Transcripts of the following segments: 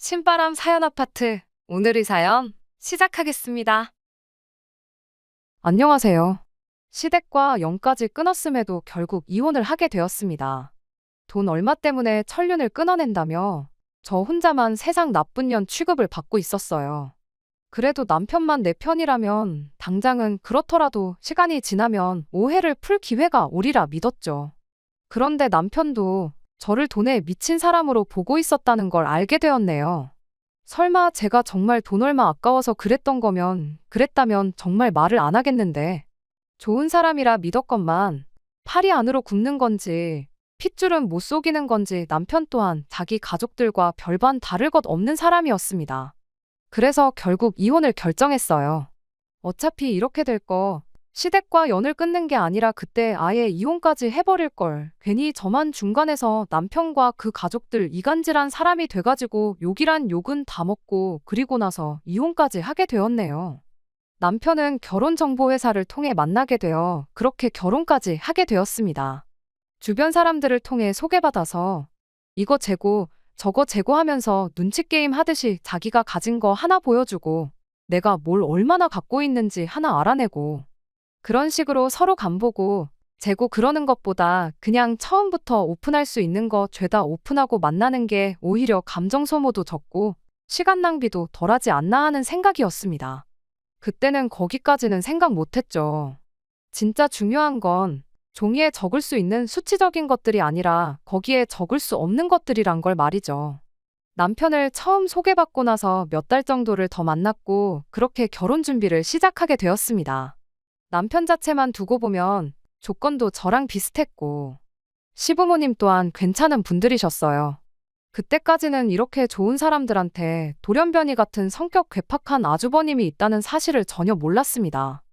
신바람 사연 아파트. 오늘의 사연 시작하겠습니다. 안녕하세요. 시댁과 연까지 끊었음에도 결국 이혼을 하게 되었습니다. 돈 얼마 때문에 천륜을 끊어낸다며 저 혼자만 세상 나쁜 년 취급을 받고 있었어요. 그래도 남편만 내 편이라면 당장은 그렇더라도 시간이 지나면 오해를 풀 기회가 오리라 믿었죠. 그런데 남편도 저를 돈에 미친 사람으로 보고 있었다는 걸 알게 되었네요. 설마 제가 정말 돈 얼마 아까워서 그랬다면 정말 말을 안 하겠는데. 좋은 사람이라 믿었건만 팔이 안으로 굽는 건지 핏줄은 못 속이는 건지 남편 또한 자기 가족들과 별반 다를 것 없는 사람이었습니다. 그래서 결국 이혼을 결정했어요. 어차피 이렇게 될 거 시댁과 연을 끊는 게 아니라 그때 아예 이혼까지 해버릴 걸. 괜히 저만 중간에서 남편과 그 가족들 이간질한 사람이 돼가지고 욕이란 욕은 다 먹고 그리고 나서 이혼까지 하게 되었네요. 남편은 결혼정보회사를 통해 만나게 되어 그렇게 결혼까지 하게 되었습니다. 주변 사람들을 통해 소개받아서 이거 재고 저거 재고 하면서 눈치게임 하듯이 자기가 가진 거 하나 보여주고 내가 뭘 얼마나 갖고 있는지 하나 알아내고 그런 식으로 서로 간보고 재고 그러는 것보다 그냥 처음부터 오픈할 수 있는 거 죄다 오픈하고 만나는 게 오히려 감정 소모도 적고 시간 낭비도 덜하지 않나 하는 생각이었습니다. 그때는 거기까지는 생각 못했죠. 진짜 중요한 건 종이에 적을 수 있는 수치적인 것들이 아니라 거기에 적을 수 없는 것들이란 걸 말이죠. 남편을 처음 소개받고 나서 몇 달 정도를 더 만났고 그렇게 결혼 준비를 시작하게 되었습니다. 남편 자체만 두고 보면 조건도 저랑 비슷했고 시부모님 또한 괜찮은 분들이셨어요. 그때까지는 이렇게 좋은 사람들한테 돌연변이 같은 성격 괴팍한 아주버님이 있다는 사실을 전혀 몰랐습니다.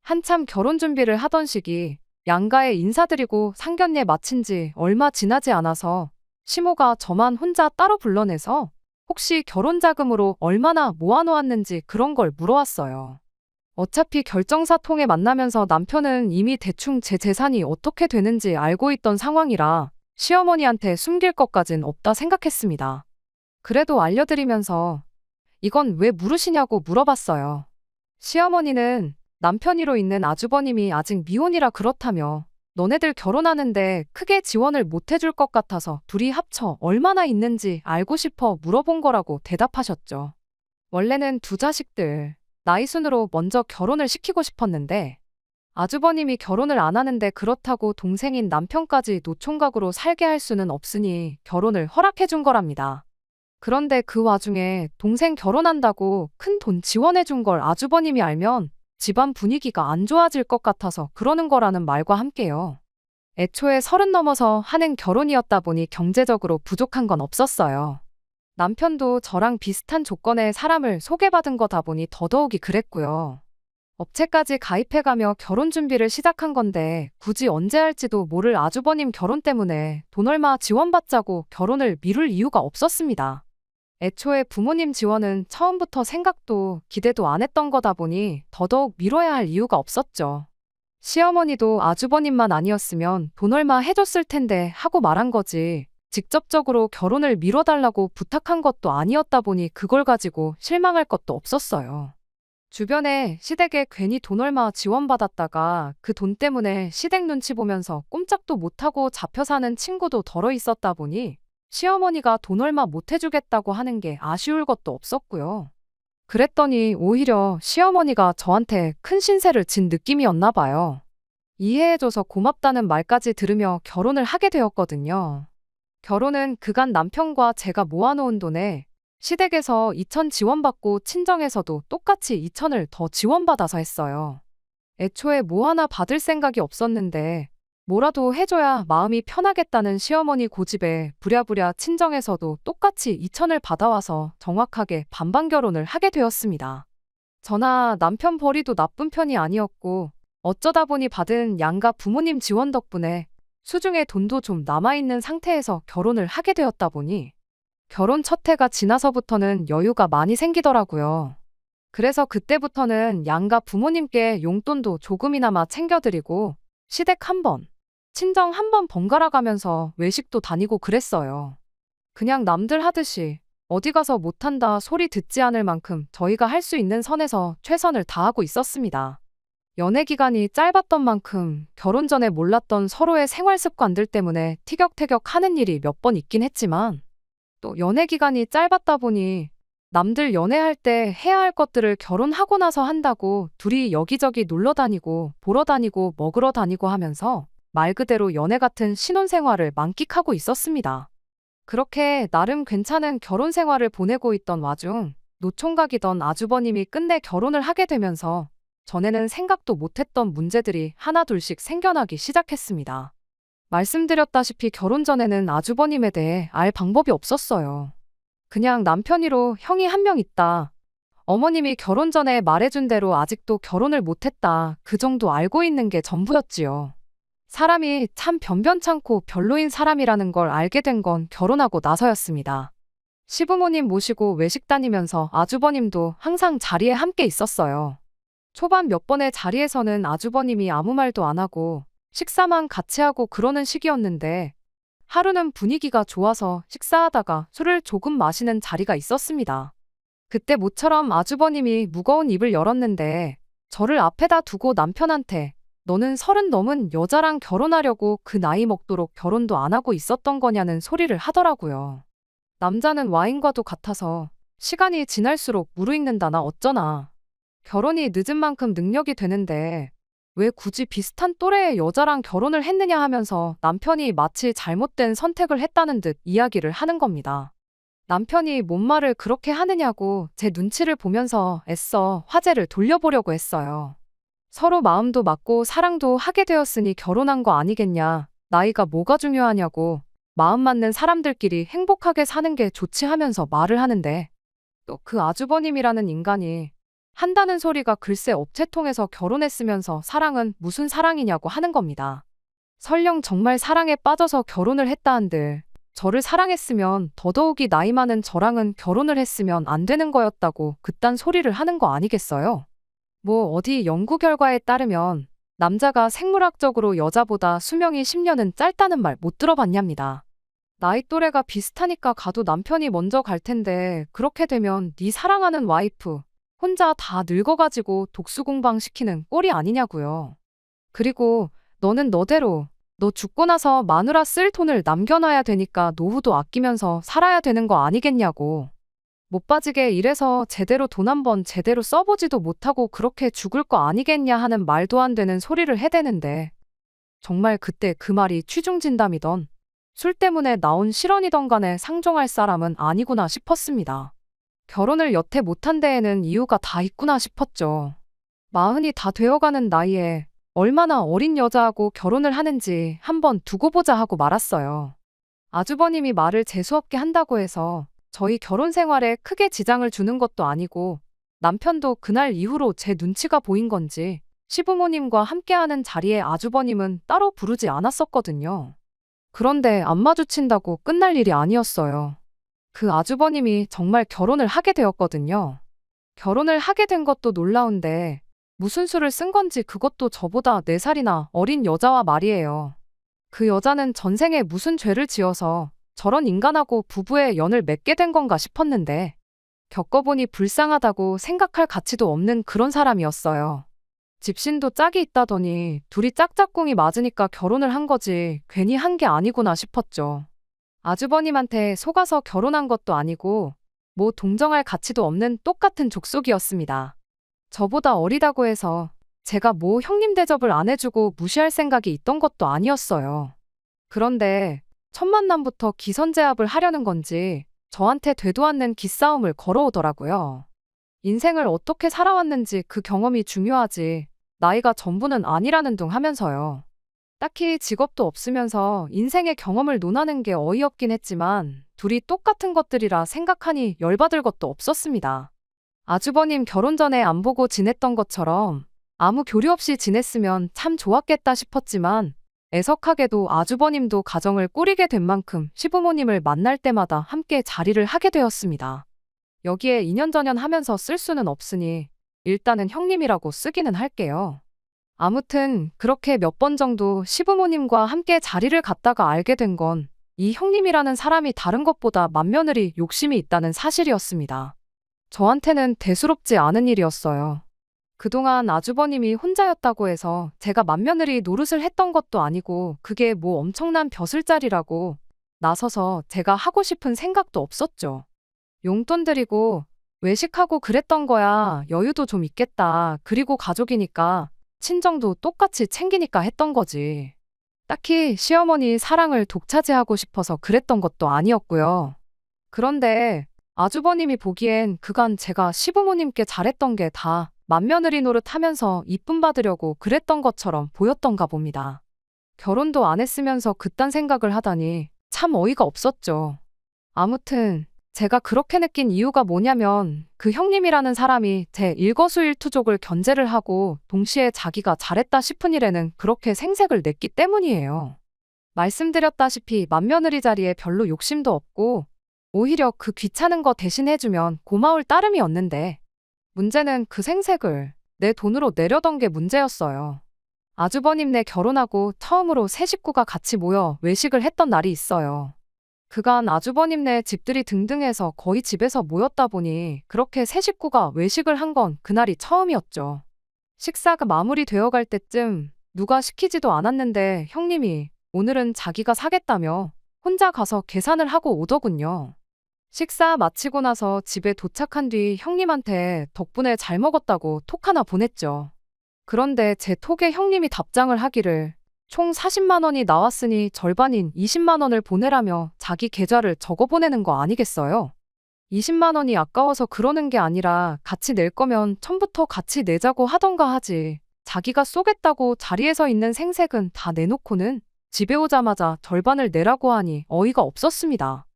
한참 결혼 준비를 하던 시기 양가에 인사드리고 상견례 마친 지 얼마 지나지 않아서 시모가 저만 혼자 따로 불러내서 혹시 결혼 자금으로 얼마나 모아놓았는지 그런 걸 물어왔어요. 어차피 결정사 통해 만나면서 남편은 이미 대충 제 재산이 어떻게 되는지 알고 있던 상황이라 시어머니한테 숨길 것까진 없다 생각했습니다. 그래도 알려드리면서 이건 왜 물으시냐고 물어봤어요. 시어머니는 남편이로 있는 아주버님이 아직 미혼이라 그렇다며 너네들 결혼하는데 크게 지원을 못 해줄 것 같아서 둘이 합쳐 얼마나 있는지 알고 싶어 물어본 거라고 대답하셨죠. 원래는 두 자식들 나이 순으로 먼저 결혼을 시키고 싶었는데 아주버님이 결혼을 안 하는데 그렇다고 동생인 남편까지 노총각으로 살게 할 수는 없으니 결혼을 허락해 준 거랍니다. 그런데 그 와중에 동생 결혼한다고 큰 돈 지원해 준 걸 아주버님이 알면 집안 분위기가 안 좋아질 것 같아서 그러는 거라는 말과 함께요. 애초에 30 넘어서 하는 결혼이었다 보니 경제적으로 부족한 건 없었어요. 남편도 저랑 비슷한 조건의 사람을 소개받은 거다 보니 더더욱이 그랬고요. 업체까지 가입해가며 결혼 준비를 시작한 건데 굳이 언제 할지도 모를 아주버님 결혼 때문에 돈 얼마 지원받자고 결혼을 미룰 이유가 없었습니다. 애초에 부모님 지원은 처음부터 생각도 기대도 안 했던 거다 보니 더더욱 미뤄야 할 이유가 없었죠. 시어머니도 아주버님만 아니었으면 돈 얼마 해줬을 텐데 하고 말한 거지. 직접적으로 결혼을 미뤄달라고 부탁한 것도 아니었다 보니 그걸 가지고 실망할 것도 없었어요. 주변에 시댁에 괜히 돈 얼마 지원받았다가 그 돈 때문에 시댁 눈치 보면서 꼼짝도 못하고 잡혀 사는 친구도 덜어 있었다 보니 시어머니가 돈 얼마 못 해주겠다고 하는 게 아쉬울 것도 없었고요. 그랬더니 오히려 시어머니가 저한테 큰 신세를 진 느낌이었나 봐요. 이해해줘서 고맙다는 말까지 들으며 결혼을 하게 되었거든요. 결혼은 그간 남편과 제가 모아놓은 돈에 시댁에서 2천 지원받고 친정에서도 똑같이 2천을 더 지원받아서 했어요. 애초에 뭐 하나 받을 생각이 없었는데 뭐라도 해줘야 마음이 편하겠다는 시어머니 고집에 부랴부랴 친정에서도 똑같이 2천을 받아와서 정확하게 반반 결혼을 하게 되었습니다. 저나 남편 벌이도 나쁜 편이 아니었고 어쩌다 보니 받은 양가 부모님 지원 덕분에 수중에 돈도 좀 남아있는 상태에서 결혼을 하게 되었다 보니 결혼 첫 해가 지나서부터는 여유가 많이 생기더라고요. 그래서 그때부터는 양가 부모님께 용돈도 조금이나마 챙겨드리고 시댁 한 번, 친정 한 번 번갈아 가면서 외식도 다니고 그랬어요. 그냥 남들 하듯이 어디 가서 못한다 소리 듣지 않을 만큼 저희가 할 수 있는 선에서 최선을 다하고 있었습니다. 연애 기간이 짧았던 만큼 결혼 전에 몰랐던 서로의 생활 습관들 때문에 티격태격 하는 일이 몇 번 있긴 했지만 또 연애 기간이 짧았다 보니 남들 연애할 때 해야 할 것들을 결혼하고 나서 한다고 둘이 여기저기 놀러 다니고 보러 다니고 먹으러 다니고 하면서 말 그대로 연애 같은 신혼생활을 만끽하고 있었습니다. 그렇게 나름 괜찮은 결혼 생활을 보내고 있던 와중 노총각이던 아주버님이 끝내 결혼을 하게 되면서 전에는 생각도 못했던 문제들이 하나둘씩 생겨나기 시작했습니다. 말씀드렸다시피 결혼 전에는 아주버님에 대해 알 방법이 없었어요. 그냥 남편이로 형이 한 명 있다. 어머님이 결혼 전에 말해준 대로 아직도 결혼을 못했다. 그 정도 알고 있는 게 전부였지요. 사람이 참 변변찮고 별로인 사람이라는 걸 알게 된 건 결혼하고 나서였습니다. 시부모님 모시고 외식 다니면서 아주버님도 항상 자리에 함께 있었어요. 초반 몇 번의 자리에서는 아주버님이 아무 말도 안 하고 식사만 같이 하고 그러는 시기였는데 하루는 분위기가 좋아서 식사하다가 술을 조금 마시는 자리가 있었습니다. 그때 모처럼 아주버님이 무거운 입을 열었는데 저를 앞에다 두고 남편한테 너는 30 넘은 여자랑 결혼하려고 그 나이 먹도록 결혼도 안 하고 있었던 거냐는 소리를 하더라고요. 남자는 와인과도 같아서 시간이 지날수록 무르익는다나 어쩌나. 결혼이 늦은 만큼 능력이 되는데 왜 굳이 비슷한 또래의 여자랑 결혼을 했느냐 하면서 남편이 마치 잘못된 선택을 했다는 듯 이야기를 하는 겁니다. 남편이 뭔 말을 그렇게 하느냐고 제 눈치를 보면서 애써 화제를 돌려보려고 했어요. 서로 마음도 맞고 사랑도 하게 되었으니 결혼한 거 아니겠냐. 나이가 뭐가 중요하냐고. 마음 맞는 사람들끼리 행복하게 사는 게 좋지 하면서 말을 하는데 또 그 아주버님이라는 인간이 한다는 소리가 글쎄 업체 통해서 결혼했으면서 사랑은 무슨 사랑이냐고 하는 겁니다. 설령 정말 사랑에 빠져서 결혼을 했다 한들 저를 사랑했으면 더더욱이 나이 많은 저랑은 결혼을 했으면 안 되는 거였다고 그딴 소리를 하는 거 아니겠어요? 뭐 어디 연구 결과에 따르면 남자가 생물학적으로 여자보다 수명이 10년은 짧다는 말 못 들어봤냐입니다. 나이 또래가 비슷하니까 가도 남편이 먼저 갈 텐데 그렇게 되면 네 사랑하는 와이프 혼자 다 늙어가지고 독수공방 시키는 꼴이 아니냐고요. 그리고 너는 너대로 너 죽고 나서 마누라 쓸 돈을 남겨놔야 되니까 노후도 아끼면서 살아야 되는 거 아니겠냐고. 못 빠지게 일해서 제대로 돈 한 번 제대로 써보지도 못하고 그렇게 죽을 거 아니겠냐 하는 말도 안 되는 소리를 해대는데 정말 그때 그 말이 취중진담이던 술 때문에 나온 실언이던 간에 상종할 사람은 아니구나 싶었습니다. 결혼을 여태 못한 데에는 이유가 다 있구나 싶었죠. 40이 다 되어가는 나이에 얼마나 어린 여자하고 결혼을 하는지 한번 두고 보자 하고 말았어요. 아주버님이 말을 재수없게 한다고 해서 저희 결혼 생활에 크게 지장을 주는 것도 아니고 남편도 그날 이후로 제 눈치가 보인 건지 시부모님과 함께하는 자리에 아주버님은 따로 부르지 않았었거든요. 그런데 안 마주친다고 끝날 일이 아니었어요. 그 아주버님이 정말 결혼을 하게 되었거든요. 결혼을 하게 된 것도 놀라운데 무슨 수를 쓴 건지 그것도 저보다 4살이나 어린 여자와 말이에요. 그 여자는 전생에 무슨 죄를 지어서 저런 인간하고 부부의 연을 맺게 된 건가 싶었는데 겪어보니 불쌍하다고 생각할 가치도 없는 그런 사람이었어요. 집신도 짝이 있다더니 둘이 짝짝꿍이 맞으니까 결혼을 한 거지 괜히 한 게 아니구나 싶었죠. 아주버님한테 속아서 결혼한 것도 아니고 뭐 동정할 가치도 없는 똑같은 족속이었습니다. 저보다 어리다고 해서 제가 뭐 형님 대접을 안 해주고 무시할 생각이 있던 것도 아니었어요. 그런데 첫 만남부터 기선제압을 하려는 건지 저한테 되도 않는 기싸움을 걸어오더라고요. 인생을 어떻게 살아왔는지 그 경험이 중요하지 나이가 전부는 아니라는 둥 하면서요. 딱히 직업도 없으면서 인생의 경험을 논하는 게 어이없긴 했지만 둘이 똑같은 것들이라 생각하니 열받을 것도 없었습니다. 아주버님 결혼 전에 안 보고 지냈던 것처럼 아무 교류 없이 지냈으면 참 좋았겠다 싶었지만 애석하게도 아주버님도 가정을 꾸리게 된 만큼 시부모님을 만날 때마다 함께 자리를 하게 되었습니다. 여기에 인연전연 하면서 쓸 수는 없으니 일단은 형님이라고 쓰기는 할게요. 아무튼 그렇게 몇 번 정도 시부모님과 함께 자리를 갖다가 알게 된 건 이 형님이라는 사람이 다른 것보다 맏며느리 욕심이 있다는 사실이었습니다. 저한테는 대수롭지 않은 일이었어요. 그동안 아주버님이 혼자였다고 해서 제가 맏며느리 노릇을 했던 것도 아니고 그게 뭐 엄청난 벼슬자리라고 나서서 제가 하고 싶은 생각도 없었죠. 용돈 드리고 외식하고 그랬던 거야. 여유도 좀 있겠다. 그리고 가족이니까 친정도 똑같이 챙기니까 했던 거지. 딱히 시어머니 사랑을 독차지하고 싶어서 그랬던 것도 아니었고요. 그런데 아주버님이 보기엔 그간 제가 시부모님께 잘했던 게 다 맏며느리 노릇하면서 이쁨 받으려고 그랬던 것처럼 보였던가 봅니다. 결혼도 안 했으면서 그딴 생각을 하다니 참 어이가 없었죠. 아무튼 제가 그렇게 느낀 이유가 뭐냐면 그 형님이라는 사람이 제 일거수일투족을 견제를 하고 동시에 자기가 잘했다 싶은 일에는 그렇게 생색을 냈기 때문이에요. 말씀드렸다시피 맏며느리 자리에 별로 욕심도 없고 오히려 그 귀찮은 거 대신 해주면 고마울 따름이었는데 문제는 그 생색을 내 돈으로 내려던 게 문제였어요. 아주버님네 결혼하고 처음으로 세 식구가 같이 모여 외식을 했던 날이 있어요. 그간 아주버님네 집들이 등등해서 거의 집에서 모였다 보니 그렇게 세 식구가 외식을 한 건 그날이 처음이었죠. 식사가 마무리되어 갈 때쯤 누가 시키지도 않았는데 형님이 오늘은 자기가 사겠다며 혼자 가서 계산을 하고 오더군요. 식사 마치고 나서 집에 도착한 뒤 형님한테 덕분에 잘 먹었다고 톡 하나 보냈죠. 그런데 제 톡에 형님이 답장을 하기를 총 40만 원이 나왔으니 절반인 20만 원을 보내라며 자기 계좌를 적어 보내는 거 아니겠어요? 20만 원이 아까워서 그러는 게 아니라 같이 낼 거면 처음부터 같이 내자고 하던가 하지. 자기가 쏘겠다고 자리에서 있는 생색은 다 내놓고는 집에 오자마자 절반을 내라고 하니 어이가 없었습니다.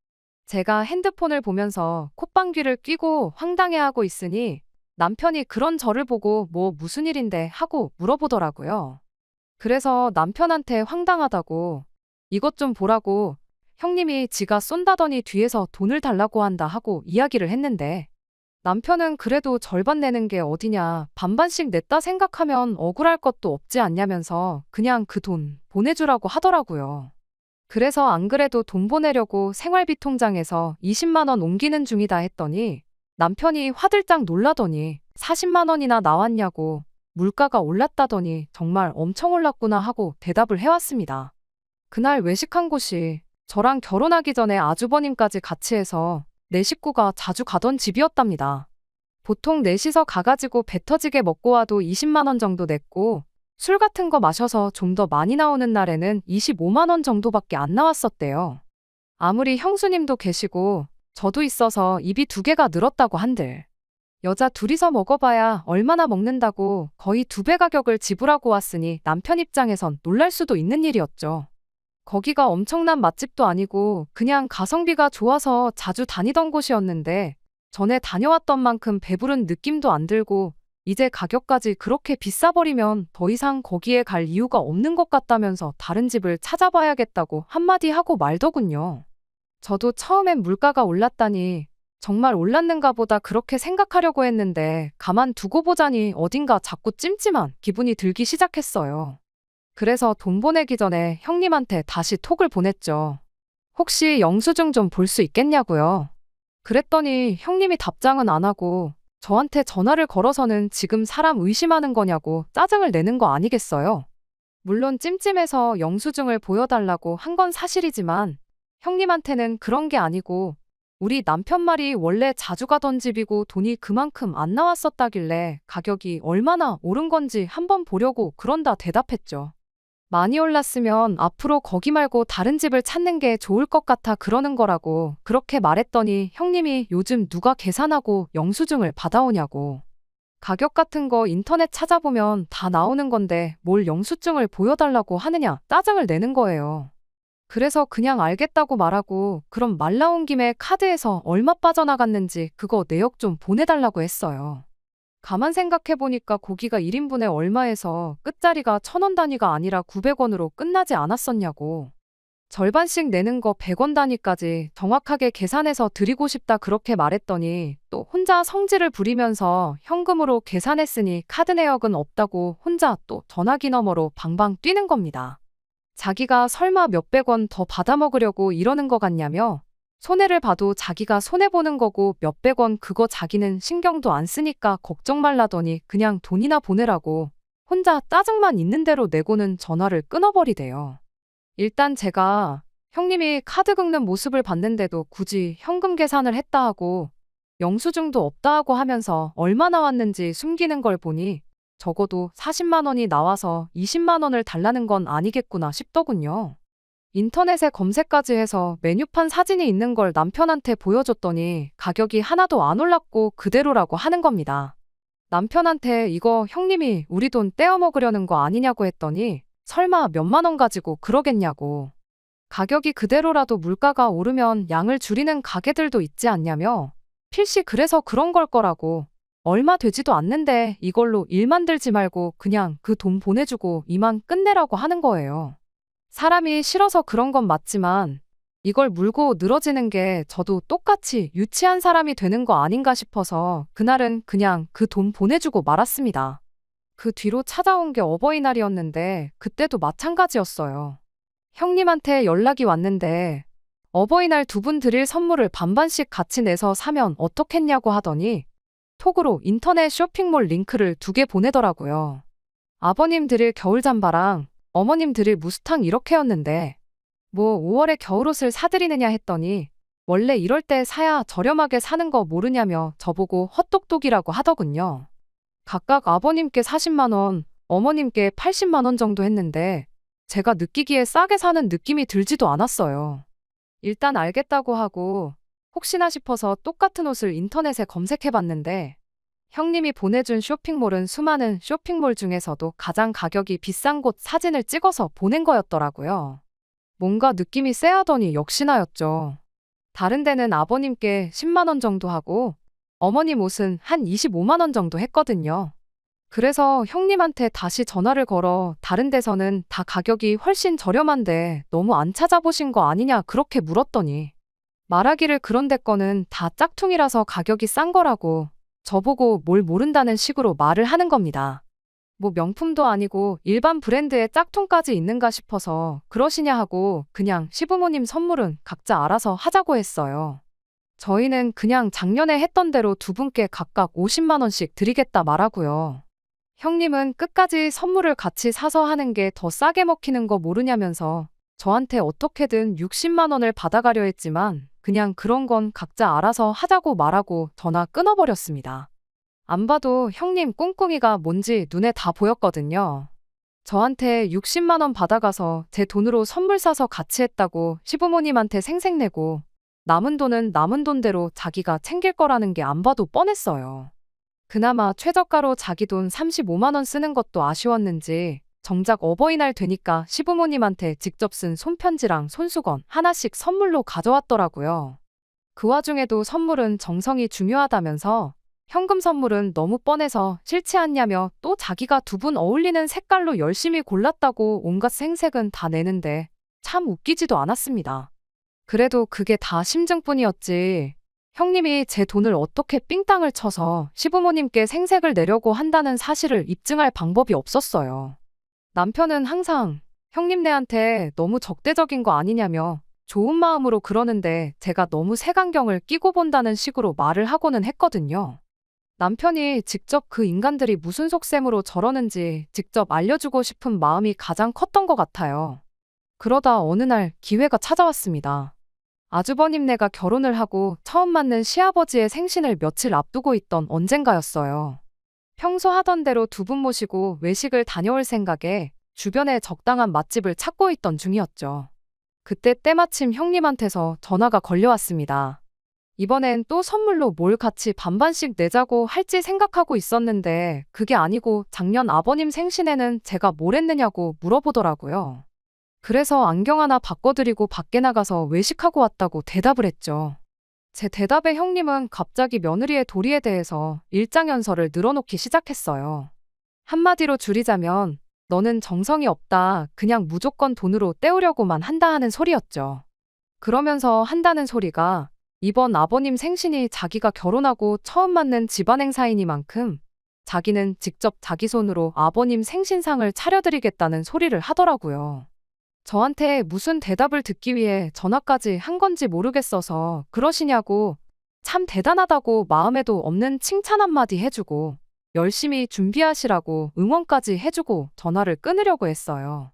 제가 핸드폰을 보면서 콧방귀를 뀌고 황당해하고 있으니 남편이 그런 저를 보고 뭐 무슨 일인데 하고 물어보더라고요. 그래서 남편한테 황당하다고 이것 좀 보라고 형님이 지가 쏜다더니 뒤에서 돈을 달라고 한다 하고 이야기를 했는데 남편은 그래도 절반 내는 게 어디냐 반반씩 냈다 생각하면 억울할 것도 없지 않냐면서 그냥 그 돈 보내주라고 하더라고요. 그래서 안 그래도 돈 보내려고 생활비 통장에서 20만 원 옮기는 중이다 했더니 남편이 화들짝 놀라더니 40만 원이나 나왔냐고 물가가 올랐다더니 정말 엄청 올랐구나 하고 대답을 해왔습니다. 그날 외식한 곳이 저랑 결혼하기 전에 아주버님까지 같이 해서 네 식구가 자주 가던 집이었답니다. 보통 넷이서 가가지고 배 터지게 먹고 와도 20만 원 정도 냈고 술 같은 거 마셔서 좀 더 많이 나오는 날에는 25만 원 정도밖에 안 나왔었대요. 아무리 형수님도 계시고 저도 있어서 입이 두 개가 늘었다고 한들 여자 둘이서 먹어봐야 얼마나 먹는다고 거의 2배 가격을 지불하고 왔으니 남편 입장에선 놀랄 수도 있는 일이었죠. 거기가 엄청난 맛집도 아니고 그냥 가성비가 좋아서 자주 다니던 곳이었는데 전에 다녀왔던 만큼 배부른 느낌도 안 들고 이제 가격까지 그렇게 비싸버리면 더 이상 거기에 갈 이유가 없는 것 같다면서 다른 집을 찾아봐야겠다고 한마디 하고 말더군요. 저도 처음엔 물가가 올랐다니 정말 올랐는가 보다 그렇게 생각하려고 했는데 가만 두고 보자니 어딘가 자꾸 찜찜한 기분이 들기 시작했어요. 그래서 돈 보내기 전에 형님한테 다시 톡을 보냈죠. 혹시 영수증 좀 볼 수 있겠냐고요. 그랬더니 형님이 답장은 안 하고 저한테 전화를 걸어서는 지금 사람 의심하는 거냐고 짜증을 내는 거 아니겠어요? 물론 찜찜해서 영수증을 보여달라고 한 건 사실이지만 형님한테는 그런 게 아니고 우리 남편 말이 원래 자주 가던 집이고 돈이 그만큼 안 나왔었다길래 가격이 얼마나 오른 건지 한번 보려고 그런다 대답했죠. 많이 올랐으면 앞으로 거기 말고 다른 집을 찾는 게 좋을 것 같아 그러는 거라고 그렇게 말했더니 형님이 요즘 누가 계산하고 영수증을 받아오냐고. 가격 같은 거 인터넷 찾아보면 다 나오는 건데 뭘 영수증을 보여달라고 하느냐 짜증을 내는 거예요. 그래서 그냥 알겠다고 말하고 그럼 말 나온 김에 카드에서 얼마 빠져나갔는지 그거 내역 좀 보내달라고 했어요. 가만 생각해보니까 고기가 1인분에 얼마에서 끝자리가 1,000원 단위가 아니라 900원으로 끝나지 않았었냐고. 절반씩 내는 거 100원 단위까지 정확하게 계산해서 드리고 싶다 그렇게 말했더니 또 혼자 성질을 부리면서 현금으로 계산했으니 카드 내역은 없다고 혼자 또 전화기 너머로 방방 뛰는 겁니다. 자기가 설마 몇백 원 더 받아먹으려고 이러는 것 같냐며 손해를 봐도 자기가 손해보는 거고 몇백 원 그거 자기는 신경도 안 쓰니까 걱정 말라더니 그냥 돈이나 보내라고 혼자 짜증만 있는 대로 내고는 전화를 끊어버리대요. 일단 제가 형님이 카드 긁는 모습을 봤는데도 굳이 현금 계산을 했다 하고 영수증도 없다 하고 하면서 얼마 나왔는지 숨기는 걸 보니 적어도 40만 원이 나와서 20만 원을 달라는 건 아니겠구나 싶더군요. 인터넷에 검색까지 해서 메뉴판 사진이 있는 걸 남편한테 보여줬더니 가격이 하나도 안 올랐고 그대로라고 하는 겁니다. 남편한테 이거 형님이 우리 돈 떼어 먹으려는 거 아니냐고 했더니 설마 몇만 원 가지고 그러겠냐고. 가격이 그대로라도 물가가 오르면 양을 줄이는 가게들도 있지 않냐며 필시 그래서 그런 걸 거라고. 얼마 되지도 않는데 이걸로 일 만들지 말고 그냥 그 돈 보내주고 이만 끝내라고 하는 거예요. 사람이 싫어서 그런 건 맞지만 이걸 물고 늘어지는 게 저도 똑같이 유치한 사람이 되는 거 아닌가 싶어서 그날은 그냥 그 돈 보내주고 말았습니다. 그 뒤로 찾아온 게 어버이날이었는데 그때도 마찬가지였어요. 형님한테 연락이 왔는데 어버이날 두 분 드릴 선물을 반반씩 같이 내서 사면 어떻겠냐고 하더니 톡으로 인터넷 쇼핑몰 링크를 2개 보내더라고요. 아버님 드릴 겨울 잠바랑 어머님 드릴 무스탕 이렇게였는데 뭐 5월에 겨울옷을 사드리느냐 했더니 원래 이럴 때 사야 저렴하게 사는 거 모르냐며 저보고 헛똑똑이라고 하더군요. 각각 아버님께 40만 원, 어머님께 80만 원 정도 했는데 제가 느끼기에 싸게 사는 느낌이 들지도 않았어요. 일단 알겠다고 하고 혹시나 싶어서 똑같은 옷을 인터넷에 검색해봤는데 형님이 보내준 쇼핑몰은 수많은 쇼핑몰 중에서도 가장 가격이 비싼 곳 사진을 찍어서 보낸 거였더라고요. 뭔가 느낌이 쎄하더니 역시나였죠. 다른 데는 아버님께 10만 원 정도 하고 어머님 옷은 한 25만 원 정도 했거든요. 그래서 형님한테 다시 전화를 걸어 다른 데서는 다 가격이 훨씬 저렴한데 너무 안 찾아보신 거 아니냐 그렇게 물었더니 말하기를 그런 데 거는 다 짝퉁이라서 가격이 싼 거라고 저보고 뭘 모른다는 식으로 말을 하는 겁니다. 뭐 명품도 아니고 일반 브랜드의 짝퉁까지 있는가 싶어서 그러시냐 하고 그냥 시부모님 선물은 각자 알아서 하자고 했어요. 저희는 그냥 작년에 했던 대로 두 분께 각각 50만 원씩 드리겠다 말하고요. 형님은 끝까지 선물을 같이 사서 하는 게 더 싸게 먹히는 거 모르냐면서 저한테 어떻게든 60만 원을 받아가려 했지만 그냥 그런 건 각자 알아서 하자고 말하고 전화 끊어버렸습니다. 안 봐도 형님 꿍꿍이가 뭔지 눈에 다 보였거든요. 저한테 60만 원 받아가서 제 돈으로 선물 사서 같이 했다고 시부모님한테 생색내고 남은 돈은 남은 돈대로 자기가 챙길 거라는 게 안 봐도 뻔했어요. 그나마 최저가로 자기 돈 35만 원 쓰는 것도 아쉬웠는지 정작 어버이날 되니까 시부모님한테 직접 쓴 손편지랑 손수건 하나씩 선물로 가져왔더라고요. 그 와중에도 선물은 정성이 중요하다면서 현금 선물은 너무 뻔해서 싫지 않냐며 또 자기가 두 분 어울리는 색깔로 열심히 골랐다고 온갖 생색은 다 내는데 참 웃기지도 않았습니다. 그래도 그게 다 심증뿐이었지. 형님이 제 돈을 어떻게 삥땅을 쳐서 시부모님께 생색을 내려고 한다는 사실을 입증할 방법이 없었어요. 남편은 항상 형님네한테 너무 적대적인 거 아니냐며 좋은 마음으로 그러는데 제가 너무 색안경을 끼고 본다는 식으로 말을 하고는 했거든요. 남편이 직접 그 인간들이 무슨 속셈으로 저러는지 직접 알려주고 싶은 마음이 가장 컸던 것 같아요. 그러다 어느 날 기회가 찾아왔습니다. 아주버님네가 결혼을 하고 처음 맞는 시아버지의 생신을 며칠 앞두고 있던 언젠가였어요. 평소 하던 대로 두 분 모시고 외식을 다녀올 생각에 주변에 적당한 맛집을 찾고 있던 중이었죠. 그때 때마침 형님한테서 전화가 걸려왔습니다. 이번엔 또 선물로 뭘 같이 반반씩 내자고 할지 생각하고 있었는데 그게 아니고 작년 아버님 생신에는 제가 뭘 했느냐고 물어보더라고요. 그래서 안경 하나 바꿔드리고 밖에 나가서 외식하고 왔다고 대답을 했죠. 제 대답에 형님은 갑자기 며느리의 도리에 대해서 일장연설을 늘어놓기 시작했어요. 한마디로 줄이자면 너는 정성이 없다. 그냥 무조건 돈으로 때우려고만 한다 하는 소리였죠. 그러면서 한다는 소리가 이번 아버님 생신이 자기가 결혼하고 처음 맞는 집안 행사이니만큼 자기는 직접 자기 손으로 아버님 생신상을 차려드리겠다는 소리를 하더라고요. 저한테 무슨 대답을 듣기 위해 전화까지 한 건지 모르겠어서 그러시냐고 참 대단하다고 마음에도 없는 칭찬 한마디 해주고 열심히 준비하시라고 응원까지 해주고 전화를 끊으려고 했어요.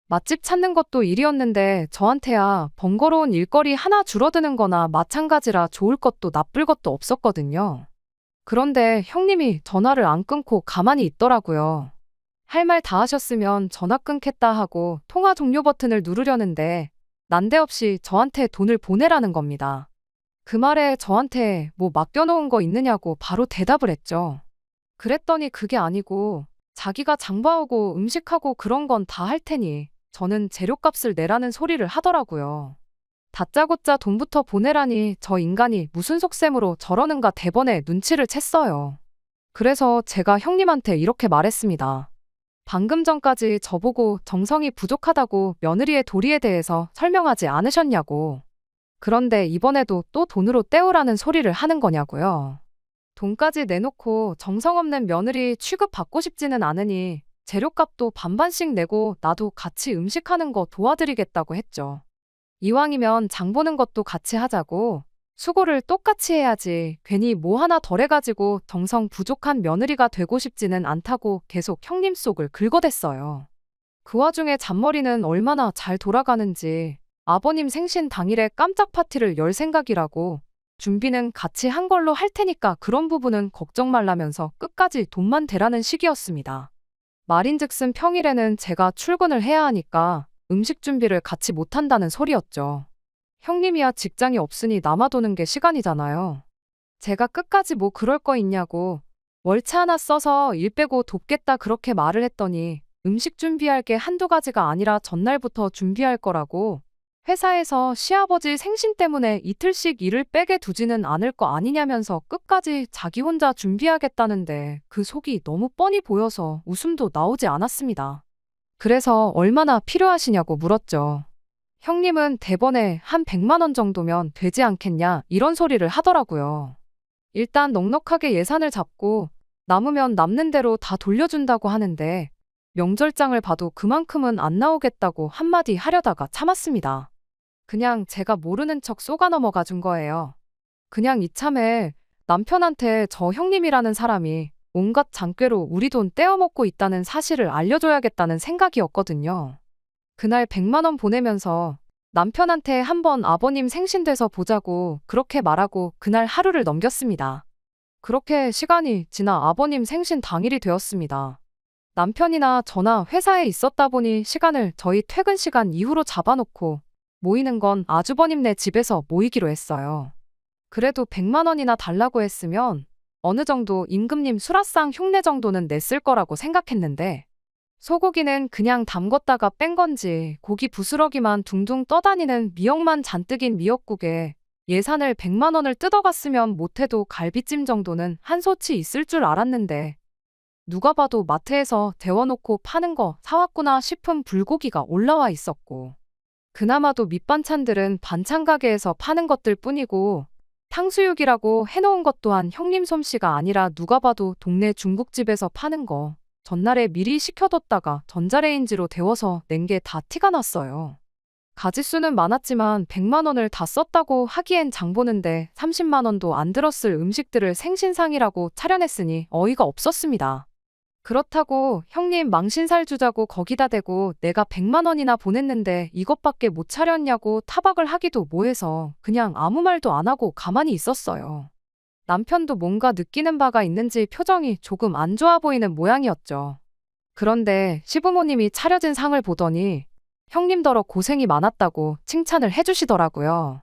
맛집 찾는 것도 일이었는데 저한테야 번거로운 일거리 하나 줄어드는 거나 마찬가지라 좋을 것도 나쁠 것도 없었거든요. 그런데 형님이 전화를 안 끊고 가만히 있더라고요. 할 말 다 하셨으면 전화 끊겠다 하고 통화 종료 버튼을 누르려는데 난데없이 저한테 돈을 보내라는 겁니다. 그 말에 저한테 뭐 맡겨놓은 거 있느냐고 바로 대답을 했죠. 그랬더니 그게 아니고 자기가 장봐오고 음식하고 그런 건 다 할 테니 저는 재료값을 내라는 소리를 하더라고요. 다짜고짜 돈부터 보내라니 저 인간이 무슨 속셈으로 저러는가 대번에 눈치를 챘어요. 그래서 제가 형님한테 이렇게 말했습니다. 방금 전까지 저보고 정성이 부족하다고 며느리의 도리에 대해서 설명하지 않으셨냐고. 그런데 이번에도 또 돈으로 때우라는 소리를 하는 거냐고요. 돈까지 내놓고 정성 없는 며느리 취급받고 싶지는 않으니 재료값도 반반씩 내고 나도 같이 음식하는 거 도와드리겠다고 했죠. 이왕이면 장 보는 것도 같이 하자고 수고를 똑같이 해야지 괜히 뭐 하나 덜 해가지고 정성 부족한 며느리가 되고 싶지는 않다고 계속 형님 속을 긁어댔어요. 그 와중에 잔머리는 얼마나 잘 돌아가는지 아버님 생신 당일에 깜짝 파티를 열 생각이라고 준비는 같이 한 걸로 할 테니까 그런 부분은 걱정 말라면서 끝까지 돈만 대라는 식이었습니다. 말인즉슨 평일에는 제가 출근을 해야 하니까 음식 준비를 같이 못한다는 소리였죠. 형님이야 직장이 없으니 남아도는 게 시간이잖아요. 제가 끝까지 뭐 그럴 거 있냐고 월차 하나 써서 일 빼고 돕겠다 그렇게 말을 했더니 음식 준비할 게 한두 가지가 아니라 전날부터 준비할 거라고 회사에서 시아버지 생신 때문에 이틀씩 일을 빼게 두지는 않을 거 아니냐면서 끝까지 자기 혼자 준비하겠다는데 그 속이 너무 뻔히 보여서 웃음도 나오지 않았습니다. 그래서 얼마나 필요하시냐고 물었죠. 형님은 대번에 한 100만 원 정도면 되지 않겠냐 이런 소리를 하더라고요. 일단 넉넉하게 예산을 잡고 남으면 남는 대로 다 돌려준다고 하는데 명절장을 봐도 그만큼은 안 나오겠다고 한마디 하려다가 참았습니다. 그냥 제가 모르는 척 쏘가 넘어가 준 거예요. 그냥 이참에 남편한테 저 형님이라는 사람이 온갖 장꾀로 우리 돈 떼어먹고 있다는 사실을 알려줘야겠다는 생각이었거든요. 그날 100만 원 보내면서 남편한테 한번 아버님 생신 돼서 보자고 그렇게 말하고 그날 하루를 넘겼습니다. 그렇게 시간이 지나 아버님 생신 당일이 되었습니다. 남편이나 저나 회사에 있었다 보니 시간을 저희 퇴근 시간 이후로 잡아놓고 모이는 건 아주버님네 집에서 모이기로 했어요. 그래도 100만 원이나 달라고 했으면 어느 정도 임금님 수라상 흉내 정도는 냈을 거라고 생각했는데 소고기는 그냥 담궜다가 뺀 건지 고기 부스러기만 둥둥 떠다니는 미역만 잔뜩인 미역국에 예산을 100만 원을 뜯어갔으면 못해도 갈비찜 정도는 한 소치 있을 줄 알았는데 누가 봐도 마트에서 데워놓고 파는 거 사왔구나 싶은 불고기가 올라와 있었고 그나마도 밑반찬들은 반찬 가게에서 파는 것들 뿐이고 탕수육이라고 해놓은 것 또한 형님 솜씨가 아니라 누가 봐도 동네 중국집에서 파는 거 전날에 미리 식혀뒀다가 전자레인지로 데워서 낸 게 다 티가 났어요. 가짓수는 많았지만 100만 원을 다 썼다고 하기엔 장 보는데 30만 원도 안 들었을 음식들을 생신상이라고 차려냈으니 어이가 없었습니다. 그렇다고 형님 망신살 주자고 거기다 대고 내가 100만 원이나 보냈는데 이것밖에 못 차렸냐고 타박을 하기도 뭐해서 그냥 아무 말도 안 하고 가만히 있었어요. 남편도 뭔가 느끼는 바가 있는지 표정이 조금 안 좋아 보이는 모양이었죠. 그런데 시부모님이 차려진 상을 보더니 형님더러 고생이 많았다고 칭찬을 해주시더라고요.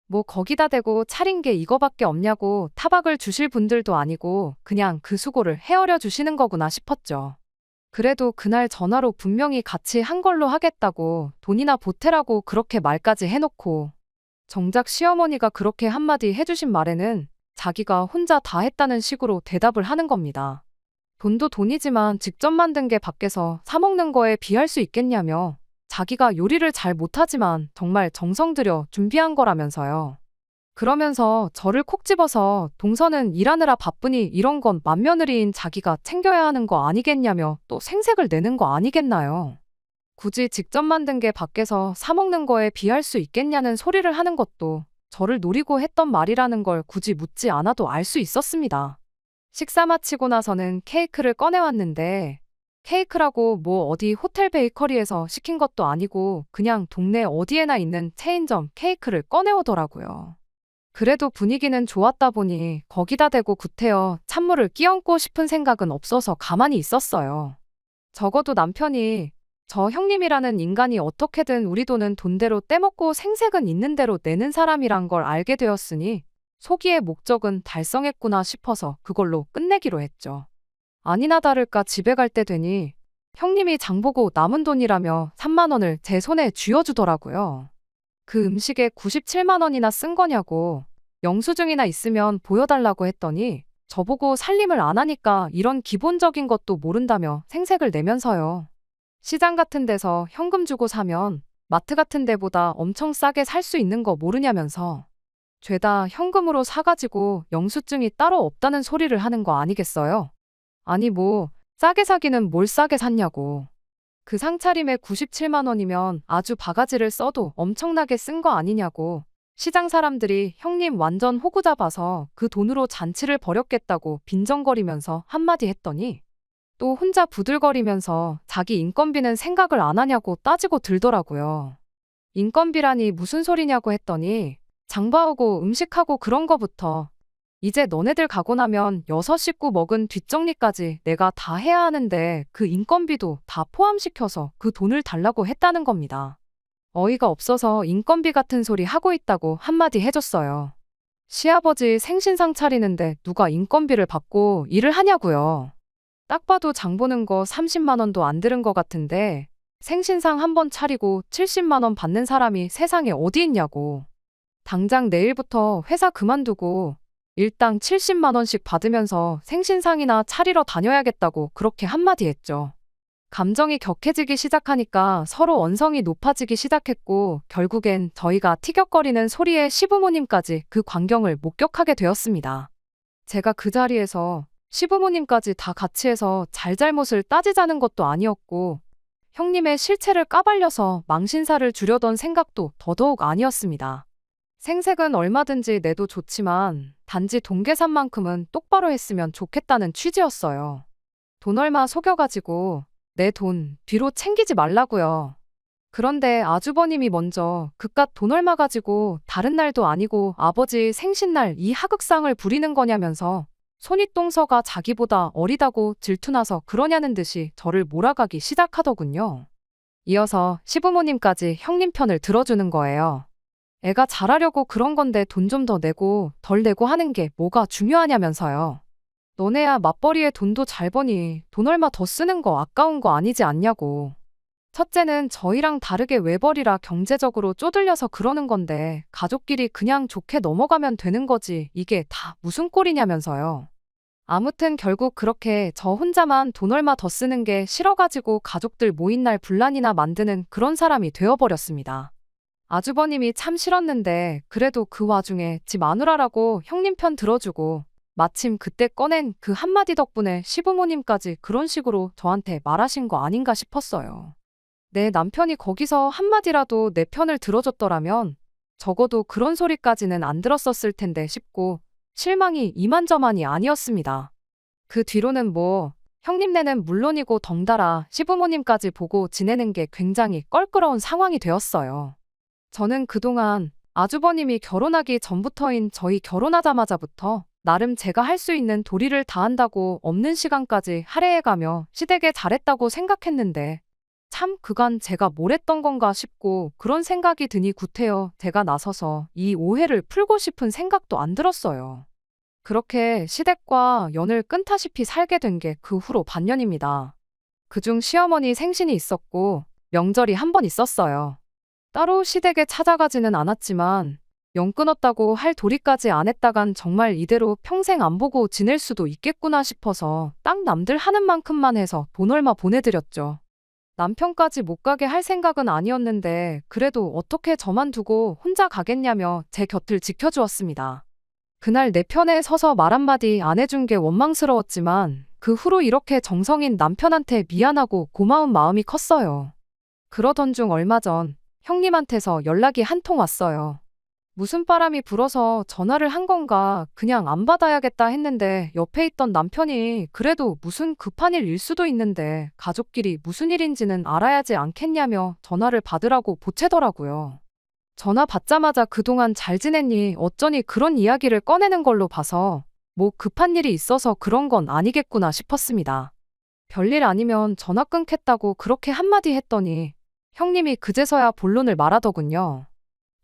뭐 거기다 대고 차린 게 이거밖에 없냐고 타박을 주실 분들도 아니고 그냥 그 수고를 헤아려 주시는 거구나 싶었죠. 그래도 그날 전화로 분명히 같이 한 걸로 하겠다고 돈이나 보태라고 그렇게 말까지 해놓고 정작 시어머니가 그렇게 한마디 해주신 말에는 자기가 혼자 다 했다는 식으로 대답을 하는 겁니다. 돈도 돈이지만 직접 만든 게 밖에서 사 먹는 거에 비할 수 있겠냐며 자기가 요리를 잘 못하지만 정말 정성 들여 준비한 거라면서요. 그러면서 저를 콕 집어서 동서는 일하느라 바쁘니 이런 건 맏며느리인 자기가 챙겨야 하는 거 아니겠냐며 또 생색을 내는 거 아니겠나요. 굳이 직접 만든 게 밖에서 사 먹는 거에 비할 수 있겠냐는 소리를 하는 것도 저를 노리고 했던 말이라는 걸 굳이 묻지 않아도 알 수 있었습니다. 식사 마치고 나서는 케이크를 꺼내왔는데 케이크라고 뭐 어디 호텔 베이커리에서 시킨 것도 아니고 그냥 동네 어디에나 있는 체인점 케이크를 꺼내오더라고요. 그래도 분위기는 좋았다 보니 거기다 대고 구태여 찬물을 끼얹고 싶은 생각은 없어서 가만히 있었어요. 적어도 남편이 저 형님이라는 인간이 어떻게든 우리 돈은 돈대로 떼먹고 생색은 있는 대로 내는 사람이란 걸 알게 되었으니 소기의 목적은 달성했구나 싶어서 그걸로 끝내기로 했죠. 아니나 다를까 집에 갈 때 되니 형님이 장보고 남은 돈이라며 3만 원을 제 손에 쥐어주더라고요. 그 음식에 97만 원이나 쓴 거냐고 영수증이나 있으면 보여달라고 했더니 저보고 살림을 안 하니까 이런 기본적인 것도 모른다며 생색을 내면서요. 시장 같은 데서 현금 주고 사면 마트 같은 데보다 엄청 싸게 살 수 있는 거 모르냐면서 죄다 현금으로 사가지고 영수증이 따로 없다는 소리를 하는 거 아니겠어요? 아니 뭐 싸게 사기는 뭘 싸게 샀냐고. 그 상차림에 97만 원이면 아주 바가지를 써도 엄청나게 쓴 거 아니냐고. 시장 사람들이 형님 완전 호구 잡아서 그 돈으로 잔치를 벌였겠다고 빈정거리면서 한마디 했더니 또 혼자 부들거리면서 자기 인건비는 생각을 안 하냐고 따지고 들더라고요. 인건비라니 무슨 소리냐고 했더니 장봐오고 음식하고 그런 거부터 이제 너네들 가고 나면 6식구 먹은 뒷정리까지 내가 다 해야 하는데 그 인건비도 다 포함시켜서 그 돈을 달라고 했다는 겁니다. 어이가 없어서 인건비 같은 소리 하고 있다고 한마디 해줬어요. 시아버지 생신상 차리는데 누가 인건비를 받고 일을 하냐고요. 딱 봐도 장 보는 거 30만 원도 안 들은 것 같은데 생신상 한 번 차리고 70만 원 받는 사람이 세상에 어디 있냐고. 당장 내일부터 회사 그만두고 일당 70만 원씩 받으면서 생신상이나 차리러 다녀야겠다고 그렇게 한마디 했죠. 감정이 격해지기 시작하니까 서로 언성이 높아지기 시작했고 결국엔 저희가 티격거리는 소리에 시부모님까지 그 광경을 목격하게 되었습니다. 제가 그 자리에서 시부모님까지 다 같이 해서 잘잘못을 따지자는 것도 아니었고 형님의 실체를 까발려서 망신사를 주려던 생각도 더더욱 아니었습니다. 생색은 얼마든지 내도 좋지만 단지 돈 계산만큼은 똑바로 했으면 좋겠다는 취지였어요. 돈 얼마 속여가지고 내 돈 뒤로 챙기지 말라고요. 그런데 아주버님이 먼저 그깟 돈 얼마 가지고 다른 날도 아니고 아버지 생신날 이 하극상을 부리는 거냐면서 손윗동서가 자기보다 어리다고 질투나서 그러냐는 듯이 저를 몰아가기 시작하더군요. 이어서 시부모님까지 형님 편을 들어주는 거예요. 애가 잘하려고 그런 건데 돈 좀 더 내고 덜 내고 하는 게 뭐가 중요하냐면서요. 너네야 맞벌이에 돈도 잘 버니 돈 얼마 더 쓰는 거 아까운 거 아니지 않냐고. 첫째는 저희랑 다르게 외벌이라 경제적으로 쪼들려서 그러는 건데 가족끼리 그냥 좋게 넘어가면 되는 거지 이게 다 무슨 꼴이냐면서요. 아무튼 결국 그렇게 저 혼자만 돈 얼마 더 쓰는 게 싫어가지고 가족들 모인 날 분란이나 만드는 그런 사람이 되어버렸습니다. 아주버님이 참 싫었는데 그래도 그 와중에 지 마누라라고 형님 편 들어주고 마침 그때 꺼낸 그 한마디 덕분에 시부모님까지 그런 식으로 저한테 말하신 거 아닌가 싶었어요. 내 남편이 거기서 한마디라도 내 편을 들어줬더라면 적어도 그런 소리까지는 안 들었었을 텐데 싶고 실망이 이만저만이 아니었습니다. 그 뒤로는 뭐 형님네는 물론이고 덩달아 시부모님까지 보고 지내는 게 굉장히 껄끄러운 상황이 되었어요. 저는 그동안 아주버님이 결혼하기 전부터인 저희 결혼하자마자부터 나름 제가 할 수 있는 도리를 다한다고 없는 시간까지 할애해가며 시댁에 잘했다고 생각했는데 참 그간 제가 뭘 했던 건가 싶고 그런 생각이 드니 구태여 제가 나서서 이 오해를 풀고 싶은 생각도 안 들었어요. 그렇게 시댁과 연을 끊다시피 살게 된 게 그 후로 반년입니다. 그중 시어머니 생신이 있었고 명절이 한 번 있었어요. 따로 시댁에 찾아가지는 않았지만 연 끊었다고 할 도리까지 안 했다간 정말 이대로 평생 안 보고 지낼 수도 있겠구나 싶어서 딱 남들 하는 만큼만 해서 돈 얼마 보내드렸죠. 남편까지 못 가게 할 생각은 아니었는데 그래도 어떻게 저만 두고 혼자 가겠냐며 제 곁을 지켜주었습니다. 그날 내 편에 서서 말 한마디 안 해준 게 원망스러웠지만 그 후로 이렇게 정성인 남편한테 미안하고 고마운 마음이 컸어요. 그러던 중 얼마 전 형님한테서 연락이 한 통 왔어요. 무슨 바람이 불어서 전화를 한 건가 그냥 안 받아야겠다 했는데 옆에 있던 남편이 그래도 무슨 급한 일일 수도 있는데 가족끼리 무슨 일인지는 알아야지 않겠냐며 전화를 받으라고 보채더라고요. 전화 받자마자 그동안 잘 지냈니? 어쩌니 그런 이야기를 꺼내는 걸로 봐서 뭐 급한 일이 있어서 그런 건 아니겠구나 싶었습니다. 별일 아니면 전화 끊겠다고 그렇게 한마디 했더니 형님이 그제서야 본론을 말하더군요.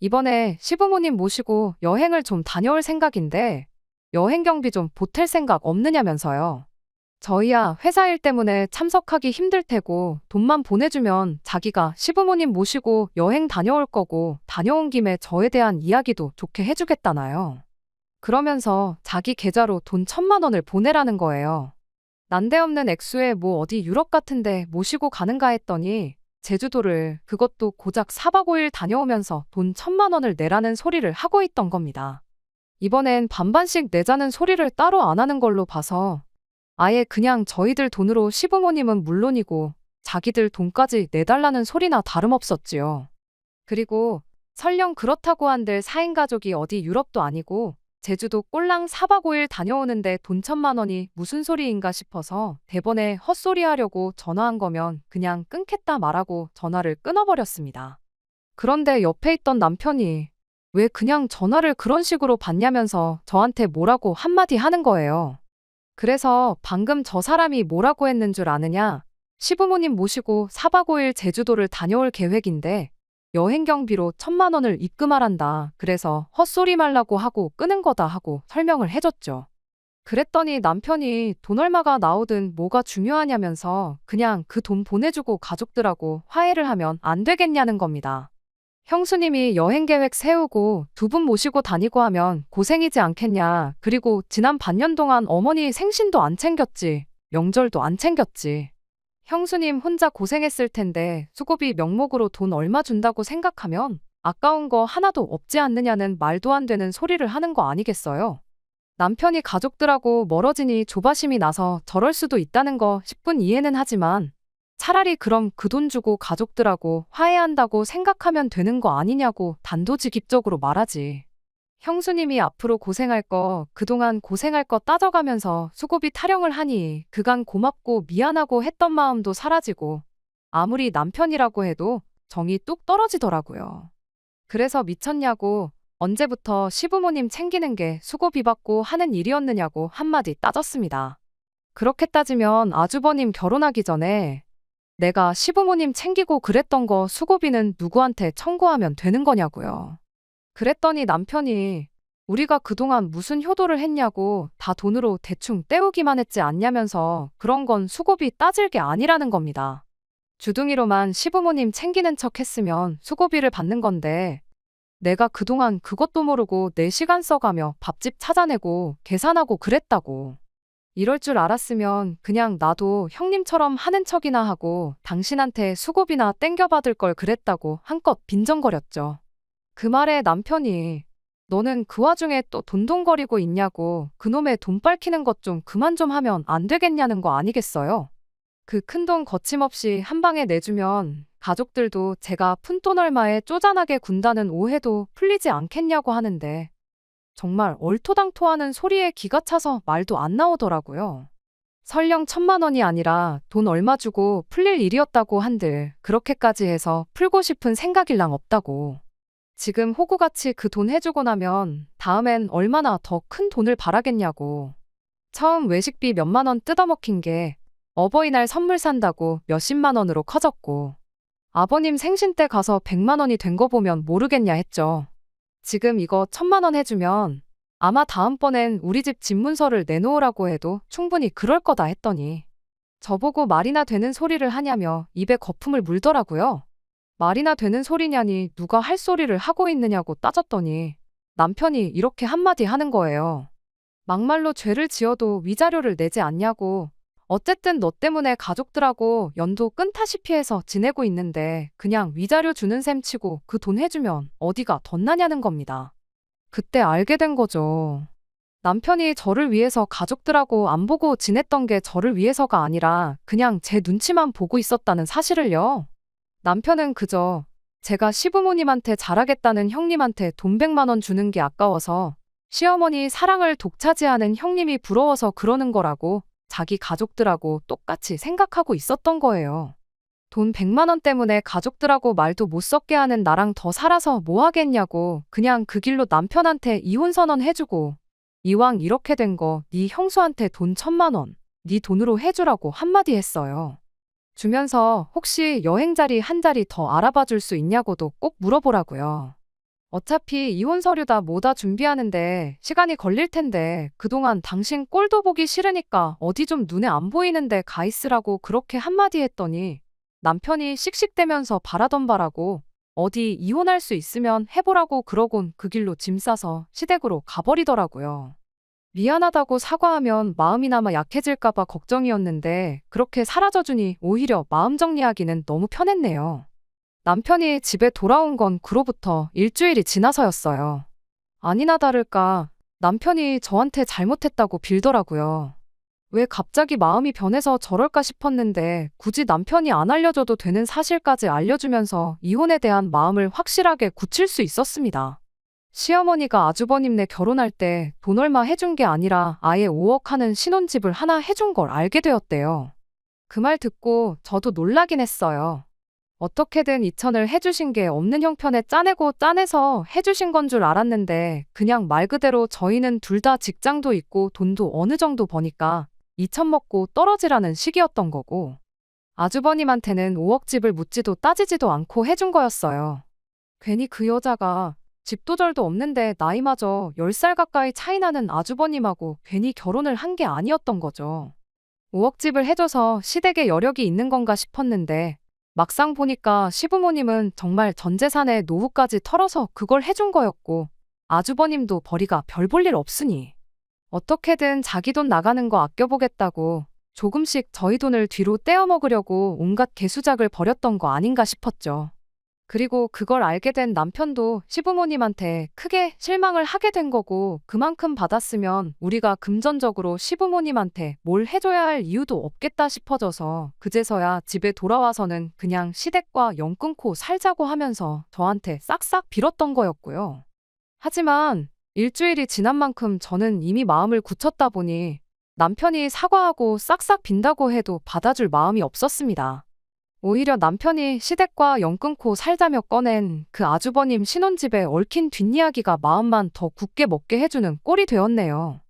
이번에 시부모님 모시고 여행을 좀 다녀올 생각인데 여행 경비 좀 보탤 생각 없느냐면서요. 저희야 회사 일 때문에 참석하기 힘들 테고 돈만 보내주면 자기가 시부모님 모시고 여행 다녀올 거고 다녀온 김에 저에 대한 이야기도 좋게 해주겠다나요. 그러면서 자기 계좌로 돈 1,000만 원을 보내라는 거예요. 난데없는 액수에 뭐 어디 유럽 같은데 모시고 가는가 했더니 제주도를 그것도 고작 4박 5일 다녀오면서 돈 1,000만 원을 내라는 소리를 하고 있던 겁니다. 이번엔 반반씩 내자는 소리를 따로 안 하는 걸로 봐서 아예 그냥 저희들 돈으로 시부모님은 물론이고 자기들 돈까지 내달라는 소리나 다름없었지요. 그리고 설령 그렇다고 한들 4인 가족이 어디 유럽도 아니고 제주도 꼴랑 4박 5일 다녀오는데 돈 1,000만 원이 무슨 소리인가 싶어서 대번에 헛소리 하려고 전화한 거면 그냥 끊겠다 말하고 전화를 끊어버렸습니다. 그런데 옆에 있던 남편이 왜 그냥 전화를 그런 식으로 받냐면서 저한테 뭐라고 한마디 하는 거예요. 그래서 방금 저 사람이 뭐라고 했는 줄 아느냐? 시부모님 모시고 4박 5일 제주도를 다녀올 계획인데 여행 경비로 1,000만 원을 입금하란다. 그래서 헛소리 말라고 하고 끄는 거다 하고 설명을 해줬죠. 그랬더니 남편이 돈 얼마가 나오든 뭐가 중요하냐면서 그냥 그 돈 보내주고 가족들하고 화해를 하면 안 되겠냐는 겁니다. 형수님이 여행 계획 세우고 2분 모시고 다니고 하면 고생이지 않겠냐. 그리고 지난 반년 동안 어머니 생신도 안 챙겼지. 명절도 안 챙겼지. 형수님 혼자 고생했을 텐데 수고비 명목으로 돈 얼마 준다고 생각하면 아까운 거 하나도 없지 않느냐는 말도 안 되는 소리를 하는 거 아니겠어요? 남편이 가족들하고 멀어지니 조바심이 나서 저럴 수도 있다는 거 10분 이해는 하지만 차라리 그럼 그 돈 주고 가족들하고 화해한다고 생각하면 되는 거 아니냐고 단도직입적으로 말하지. 형수님이 앞으로 고생할 거, 그동안 고생할 거 따져가면서 수고비 타령을 하니 그간 고맙고 미안하고 했던 마음도 사라지고 아무리 남편이라고 해도 정이 뚝 떨어지더라고요. 그래서 미쳤냐고 언제부터 시부모님 챙기는 게 수고비 받고 하는 일이었느냐고 한마디 따졌습니다. 그렇게 따지면 아주버님 결혼하기 전에 내가 시부모님 챙기고 그랬던 거 수고비는 누구한테 청구하면 되는 거냐고요. 그랬더니 남편이 우리가 그동안 무슨 효도를 했냐고 다 돈으로 대충 때우기만 했지 않냐면서 그런 건 수고비 따질 게 아니라는 겁니다. 주둥이로만 시부모님 챙기는 척 했으면 수고비를 받는 건데 내가 그동안 그것도 모르고 내 시간 써가며 밥집 찾아내고 계산하고 그랬다고. 이럴 줄 알았으면 그냥 나도 형님처럼 하는 척이나 하고 당신한테 수고비나 땡겨받을 걸 그랬다고 한껏 빈정거렸죠. 그 말에 남편이 너는 그 와중에 또 돈돈거리고 있냐고 그놈의 돈 빨키는 것 좀 그만 좀 하면 안 되겠냐는 거 아니겠어요? 그 큰돈 거침없이 한 방에 내주면 가족들도 제가 푼돈 얼마에 쪼잔하게 군다는 오해도 풀리지 않겠냐고 하는데 정말 얼토당토하는 소리에 기가 차서 말도 안 나오더라고요. 설령 1,000만 원이 아니라 돈 얼마 주고 풀릴 일이었다고 한들 그렇게까지 해서 풀고 싶은 생각일랑 없다고. 지금 호구같이 그 돈 해주고 나면 다음엔 얼마나 더 큰 돈을 바라겠냐고. 처음 외식비 몇만 원 뜯어먹힌 게 어버이날 선물 산다고 몇십만 원으로 커졌고 아버님 생신 때 가서 100만 원이 된 거 보면 모르겠냐 했죠. 지금 이거 1,000만 원 해주면 아마 다음번엔 우리 집 집문서를 내놓으라고 해도 충분히 그럴 거다 했더니 저보고 말이나 되는 소리를 하냐며 입에 거품을 물더라고요. 말이나 되는 소리냐니 누가 할 소리를 하고 있느냐고 따졌더니 남편이 이렇게 한마디 하는 거예요. 막말로 죄를 지어도 위자료를 내지 않냐고. 어쨌든 너 때문에 가족들하고 연도 끈타시피 해서 지내고 있는데 그냥 위자료 주는 셈 치고 그 돈 해주면 어디가 덧나냐는 겁니다. 그때 알게 된 거죠. 남편이 저를 위해서 가족들하고 안 보고 지냈던 게 저를 위해서가 아니라 그냥 제 눈치만 보고 있었다는 사실을요. 남편은 그저 제가 시부모님한테 잘하겠다는 형님한테 돈 100만 원 주는 게 아까워서 시어머니 사랑을 독차지하는 형님이 부러워서 그러는 거라고 자기 가족들하고 똑같이 생각하고 있었던 거예요. 돈 100만 원 때문에 가족들하고 말도 못 섞게 하는 나랑 더 살아서 뭐 하겠냐고 그냥 그 길로 남편한테 이혼 선언 해주고 이왕 이렇게 된 거 네 형수한테 돈 1000만 원 네 돈으로 해주라고 한마디 했어요. 주면서 혹시 여행 자리 한 자리 더 알아봐 줄 수 있냐고도 꼭 물어보라고요. 어차피 이혼 서류 다 뭐다 준비하는데 시간이 걸릴 텐데 그동안 당신 꼴도 보기 싫으니까 어디 좀 눈에 안 보이는데 가 있으라고 그렇게 한마디 했더니 남편이 씩씩대면서 바라던 바라고 어디 이혼할 수 있으면 해보라고 그러곤 그 길로 짐 싸서 시댁으로 가버리더라고요. 미안하다고 사과하면 마음이나마 약해질까봐 걱정이었는데 그렇게 사라져주니 오히려 마음 정리하기는 너무 편했네요. 남편이 집에 돌아온 건 그로부터 일주일이 지나서였어요. 아니나 다를까 남편이 저한테 잘못했다고 빌더라고요. 왜 갑자기 마음이 변해서 저럴까 싶었는데 굳이 남편이 안 알려줘도 되는 사실까지 알려주면서 이혼에 대한 마음을 확실하게 굳힐 수 있었습니다. 시어머니가 아주버님네 결혼할 때 돈 얼마 해준 게 아니라 아예 5억 하는 신혼집을 하나 해준 걸 알게 되었대요. 그 말 듣고 저도 놀라긴 했어요. 어떻게든 2천을 해주신 게 없는 형편에 짜내고 짜내서 해주신 건 줄 알았는데 그냥 말 그대로 저희는 둘 다 직장도 있고 돈도 어느 정도 버니까 2천 먹고 떨어지라는 식이었던 거고 아주버님한테는 5억 집을 묻지도 따지지도 않고 해준 거였어요. 괜히 그 여자가 집도 절도 없는데 나이마저 10살 가까이 차이 나는 아주버님하고 괜히 결혼을 한 게 아니었던 거죠. 5억 집을 해줘서 시댁에 여력이 있는 건가 싶었는데 막상 보니까 시부모님은 정말 전 재산에 노후까지 털어서 그걸 해준 거였고 아주버님도 벌이가 별 볼 일 없으니 어떻게든 자기 돈 나가는 거 아껴보겠다고 조금씩 저희 돈을 뒤로 떼어 먹으려고 온갖 개수작을 벌였던 거 아닌가 싶었죠. 그리고 그걸 알게 된 남편도 시부모님한테 크게 실망을 하게 된 거고 그만큼 받았으면 우리가 금전적으로 시부모님한테 뭘 해줘야 할 이유도 없겠다 싶어져서 그제서야 집에 돌아와서는 그냥 시댁과 연 끊고 살자고 하면서 저한테 싹싹 빌었던 거였고요. 하지만 일주일이 지난 만큼 저는 이미 마음을 굳혔다 보니 남편이 사과하고 싹싹 빈다고 해도 받아줄 마음이 없었습니다. 오히려 남편이 시댁과 연 끊고 살자며 꺼낸 그 아주버님 신혼집에 얽힌 뒷이야기가 마음만 더 굳게 먹게 해주는 꼴이 되었네요.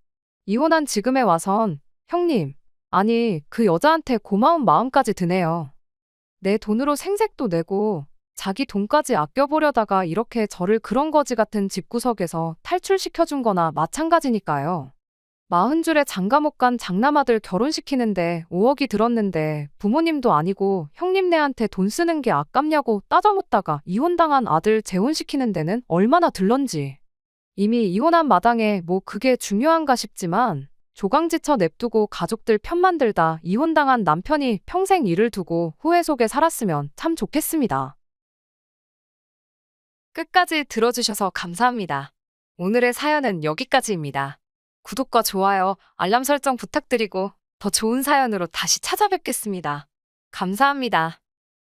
이혼한 지금에 와선 형님, 아니 그 여자한테 고마운 마음까지 드네요. 내 돈으로 생색도 내고 자기 돈까지 아껴보려다가 이렇게 저를 그런 거지 같은 집구석에서 탈출시켜준 거나 마찬가지니까요. 40줄에 장가 못 간 장남아들 결혼시키는데 5억이 들었는데 부모님도 아니고 형님네한테 돈 쓰는 게 아깝냐고 따져묻다가 이혼당한 아들 재혼시키는 데는 얼마나 들런지. 이미 이혼한 마당에 뭐 그게 중요한가 싶지만 조강지쳐 냅두고 가족들 편만 들다 이혼당한 남편이 평생 일을 두고 후회 속에 살았으면 참 좋겠습니다. 끝까지 들어주셔서 감사합니다. 오늘의 사연은 여기까지입니다. 구독과 좋아요, 알람 설정 부탁드리고 더 좋은 사연으로 다시 찾아뵙겠습니다. 감사합니다.